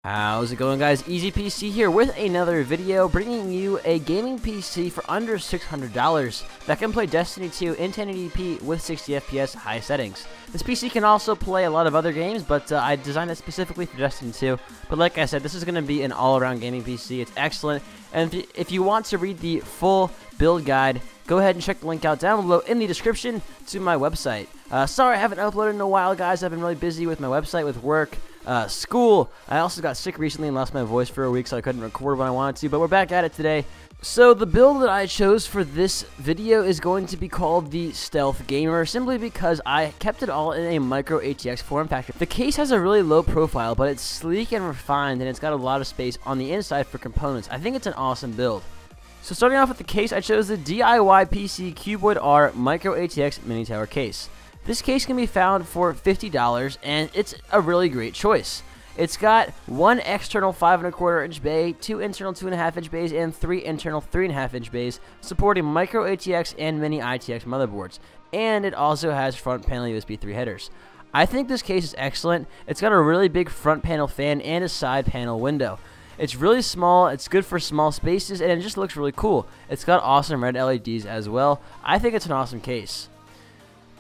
How's it going, guys? Easy PC here with another video bringing you a gaming PC for under $600 that can play Destiny 2 in 1080p with 60 FPS high settings. This PC can also play a lot of other games, but I designed it specifically for Destiny 2. But like I said, this is going to be an all-around gaming PC. It's excellent, and if you want to read the full build guide, go ahead and check the link out down below in the description to my website. Sorry I haven't uploaded in a while, guys. I've been really busy with my website, with work, school. I also got sick recently and lost my voice for a week, so I couldn't record when I wanted to, but we're back at it today. So the build that I chose for this video is going to be called the Stealth Gamer, simply because I kept it all in a micro ATX form factor. The case has a really low profile, but it's sleek and refined, and it's got a lot of space on the inside for components. I think it's an awesome build. So starting off with the case, I chose the DIY PC Cuboid R Micro ATX Mini Tower case. This case can be found for $50, and it's a really great choice. It's got one external 5 1/4 inch bay, two internal 2.5 inch bays, and three internal 3.5 inch bays, supporting micro ATX and mini ITX motherboards. And it also has front panel USB 3 headers. I think this case is excellent. It's got a really big front panel fan and a side panel window. It's really small, it's good for small spaces, and it just looks really cool. It's got awesome red LEDs as well. I think it's an awesome case.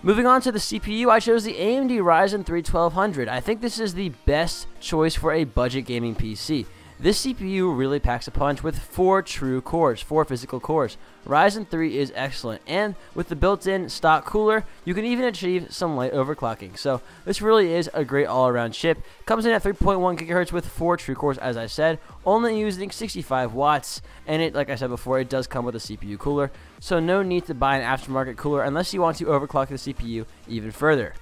Moving on to the CPU, I chose the AMD Ryzen 3 1200. I think this is the best choice for a budget gaming PC. This CPU really packs a punch with 4 true cores, 4 physical cores. Ryzen 3 is excellent, and with the built-in stock cooler, you can even achieve some light overclocking. So this really is a great all-around chip. Comes in at 3.1 GHz with 4 true cores, as I said, only using 65 watts, and it, like I said before, it does come with a CPU cooler, so no need to buy an aftermarket cooler unless you want to overclock the CPU even further.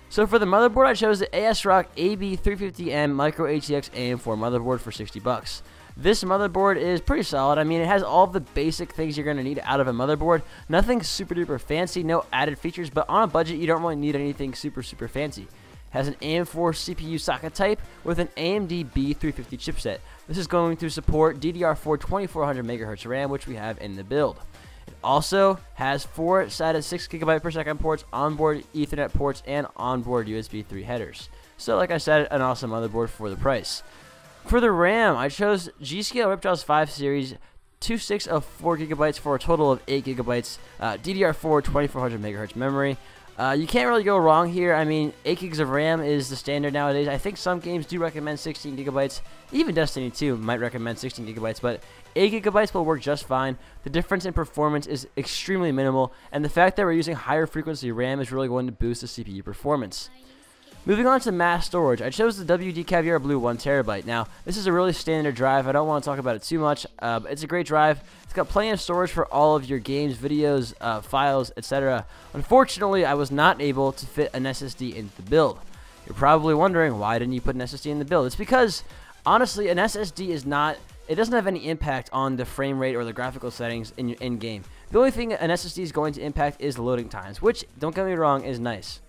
So for the motherboard, I chose the ASRock AB350M Micro ATX AM4 motherboard for $60. This motherboard is pretty solid. I mean, it has all the basic things you're going to need out of a motherboard. Nothing super duper fancy, no added features, but on a budget, you don't really need anything super fancy. It has an AM4 CPU socket type with an AMD B350 chipset. This is going to support DDR4 2400 MHz RAM, which we have in the build. It also has 4 SATA 6 GB per second ports, onboard Ethernet ports, and onboard USB 3 headers. So like I said, an awesome motherboard for the price. For the RAM, I chose G.Skill Ripjaws 5 series, 2 sticks of 4 GB for a total of 8 GB, DDR4 2400 MHz memory. You can't really go wrong here. I mean, 8 gigs of RAM is the standard nowadays. I think some games do recommend 16 GB. Even Destiny 2 might recommend 16 GB, but 8 GB will work just fine. The difference in performance is extremely minimal, and the fact that we're using higher frequency RAM is really going to boost the CPU performance. Moving on to mass storage, I chose the WD Caviar Blue 1TB. Now, this is a really standard drive. I don't want to talk about it too much. It's a great drive. It's got plenty of storage for all of your games, videos, files, etc. Unfortunately, I was not able to fit an SSD into the build. You're probably wondering, why didn't you put an SSD in the build? It's because, honestly, an SSD is not... It doesn't have any impact on the frame rate or the graphical settings in your in-game. The only thing an SSD is going to impact is loading times, which, don't get me wrong, is nice.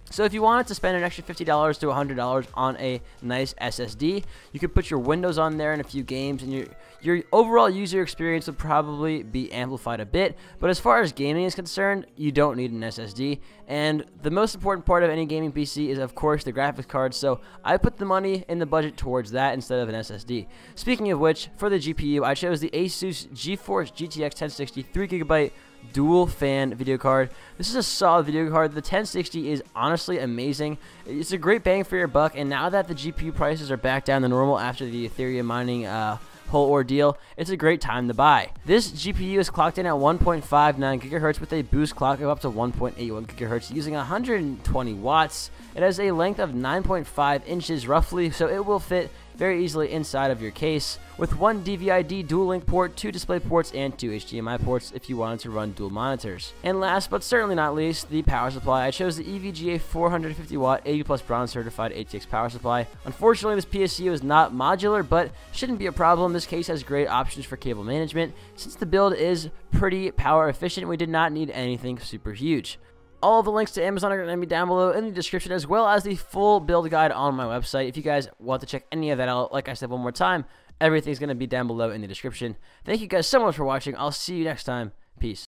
So if you wanted to spend an extra $50 to $100 on a nice SSD, you could put your Windows on there in a few games, and your overall user experience would probably be amplified a bit. But as far as gaming is concerned, you don't need an SSD. And the most important part of any gaming PC is, of course, the graphics card. So I put the money in the budget towards that instead of an SSD. Speaking of which, for the GPU, I chose the Asus GeForce GTX 1060 3GB dual fan video card. This is a solid video card. The 1060 is honestly amazing. It's a great bang for your buck, and now that the GPU prices are back down to normal after the Ethereum mining whole ordeal, it's a great time to buy. This GPU is clocked in at 1.59 GHz with a boost clock of up to 1.81 GHz using 120 watts. It has a length of 9.5 inches roughly, so it will fit very easily inside of your case, with one DVI-D dual link port, 2 display ports, and 2 HDMI ports if you wanted to run dual monitors. And last but certainly not least, the power supply. I chose the EVGA 450 watt 80 plus bronze certified ATX power supply. Unfortunately, this PSU is not modular, but shouldn't be a problem. This case has great options for cable management. Since the build is pretty power efficient, we did not need anything super huge. All of the links to Amazon are going to be down below in the description, as well as the full build guide on my website. If you guys want to check any of that out, like I said one more time, everything's going to be down below in the description. Thank you guys so much for watching. I'll see you next time. Peace.